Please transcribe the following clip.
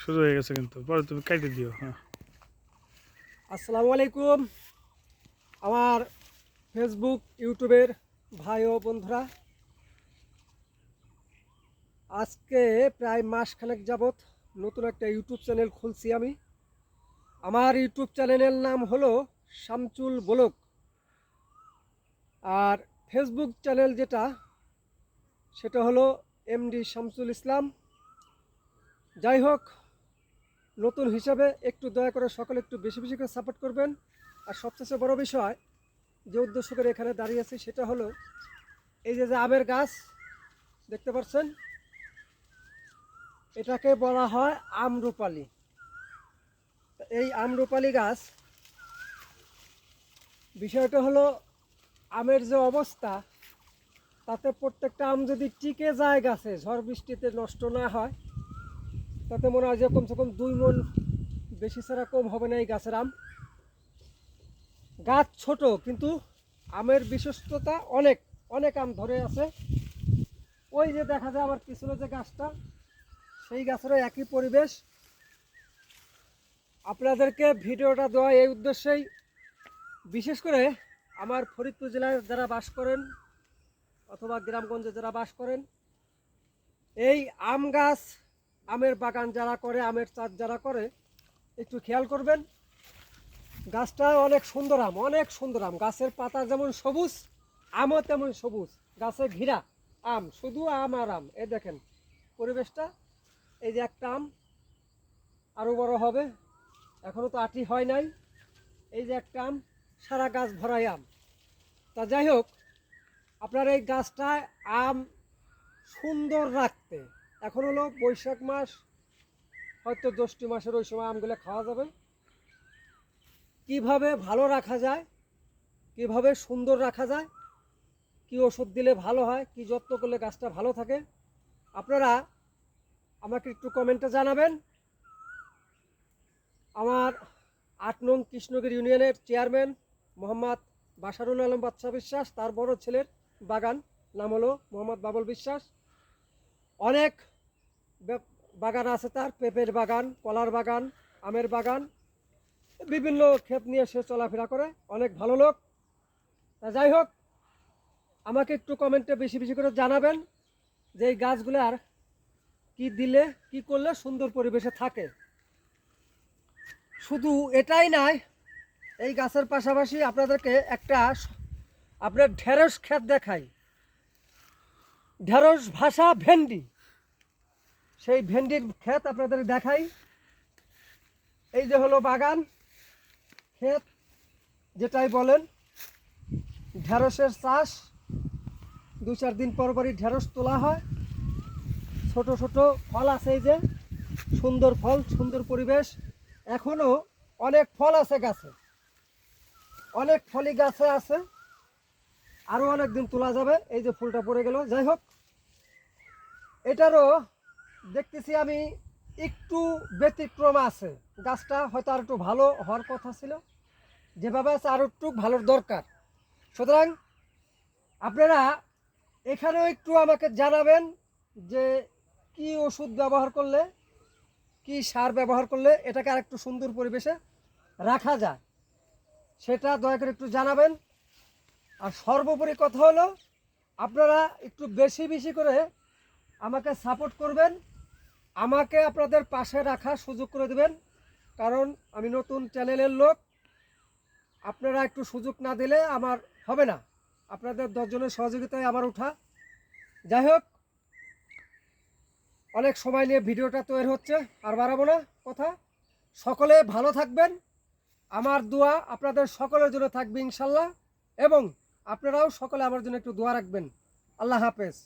শুরু হয়ে গেছে কিন্তু পরে তুমি কাটে দিও। হ্যাঁ, আসসালামু আলাইকুম আমার ফেসবুক ইউটিউবের ভাই ও বন্ধুরা, আজকে প্রায় মাসখানেক যাবৎ নতুন একটা ইউটিউব চ্যানেল খুলছি আমি। আমার ইউটিউব চ্যানেলের নাম হলো শামচুল ব্লগ, আর ফেসবুক চ্যানেল যেটা সেটা হলো এমডি শামসুল ইসলাম। যাই হোক, নতুন হিসাবে একটু দয়া করে সকলে একটু বেশি বেশি করে সাপোর্ট করবেন। আর সবচেয়ে বড় বিষয় যে উদ্দেশ্য করে এখানে দাঁড়িয়ে আছি সেটা হলো এই যে আমের গাছ দেখতে পাচ্ছেন, এটাকে বলা হয় আমরুপালি। এই আমরুপালি গাছ, বিষয়টা হলো আমের যে অবস্থা, তাতে প্রত্যেকটা আম যদি টিকে যায় গাছে, ঝড় বৃষ্টিতে নষ্ট না হয়, তাতে মনে হয় যে কমসে কম 2 মণ বেশি ছাড়া কম হবে না এই গাছের আম। গাছ ছোট কিন্তু আমের বিশিষ্টতা অনেক অনেক আম ধরে আছে। ওই যে দেখা যায় আমার পিছনে যে গাছটা, সেই গাছেরও একই পরিবেশ। আপনাদেরকে ভিডিওটা দেওয়া এই উদ্দেশ্যেই, বিশেষ করে আমার ফরিদপুর জেলায় যারা বাস করেন অথবা গ্রামগঞ্জে যারা বাস করেন, এই আম গাছ, আমের বাগান যারা করে, আমের চাষ যারা করে, একটু খেয়াল করবেন। গাছটা অনেক সুন্দর আম, অনেক সুন্দর আম। গাছের পাতা যেমন সবুজ, আমও তেমন সবুজ। গাছে ঘিরা আম, শুধু আম আর আম। এই দেখেন পরিবেশটা। এই যে একটা আম আরও বড় হবে, এখনও তো আটি হয় নাই। এই যে একটা আম, সারা গাছ ভরাই আম। তা যাই হোক, আপনার এই গাছটায় আম সুন্দর রাখতে, এখন হলো বৈশাখ মাস, হয়তো জ্যৈষ্ঠ মাসের ওই সময় আমগুলো খাওয়া যাবে। কিভাবে ভালো রাখা যায়, কিভাবে সুন্দর রাখা যায়, কি ওষুধ দিলে ভালো হয়, কি যত্ন করলে গাছটা ভালো থাকে, আপনারা আমাকে একটু কমেন্টে জানাবেন। আমার 8 নং কৃষ্ণগিরি ইউনিয়নের চেয়ারম্যান মোহাম্মদ বাশারুল আলম বাদশা বিশ্বাস, তার বড় ছেলের বাগান, নাম হলো মোহাম্মদ বাবুল বিশ্বাস। অনেক বাগান আছে তার, পেঁপের বাগান, কলার বাগান, আমের বাগান, বিভিন্ন ক্ষেত নিয়ে সে চলাফেরা করে, অনেক ভালো লোক। তা যাই হোক, আমাকে একটু কমেন্টে বেশি বেশি করে জানাবেন যে এই গাছগুলার কি দিলে, কি করলে সুন্দর পরিবেশে থাকে। শুধু এটাই নয়, এই গাছের পাশাপাশি আপনাদেরকে একটা আপনার ঢেঁড়স ক্ষেত দেখাই। ঢেঁড়স ভাষা ভেন্ডি, সেই ভেন্ডির ক্ষেত আপনাদের দেখাই। এই যে হলো বাগান, ক্ষেত যেটাই বলেন, ঢেঁড়সের চাষ। 2-4 দিন পর পরই ঢেঁড়স তোলা হয়। ছোট ছোট ফল আছে, এই যে সুন্দর ফল, সুন্দর পরিবেশ। এখনো অনেক ফল আছে গাছে, অনেক ফলই গাছে আছে, আরও অনেক দিন তোলা যাবে। এই যে ফুলটা পড়ে গেল। যাই হোক, এটারও দেখতেছি আমি একটু ব্যতিক্রম আছে। গাছটা হয়তো আর একটু ভালো হওয়ার কথা ছিল, যেভাবে আছে আরও একটু ভালোর দরকার। সুতরাং আপনারা এখানেও একটু আমাকে জানাবেন যে কি ওষুধ ব্যবহার করলে, কি সার ব্যবহার করলে এটাকে আর একটু সুন্দর পরিবেশে রাখা যায়, সেটা দয়া করে একটু জানাবেন। আর সর্বোপরি কথা হলো, আপনারা একটু বেশি বেশি করে আমাকে সাপোর্ট করবেন, আমাকে আপনাদের পাশে রাখার সুযোগ করে দেবেন। কারণ আমি নতুন চ্যানেলের লোক, আপনারা একটু সুযোগ না দিলে আমার হবে না। আপনাদের 10 জনের সহযোগিতায় আমার উঠা। যাই হোক, অনেক সময় নিয়ে ভিডিওটা তৈরি হচ্ছে, আর বাড়াবো না কথা। সকলে ভালো থাকবেন, আমার দোয়া আপনাদের সকলের জন্য থাকবে ইনশাল্লাহ, এবং আপনারাও সকলে আমার জন্য একটু দোয়া রাখবেন। আল্লাহ হাফেজ।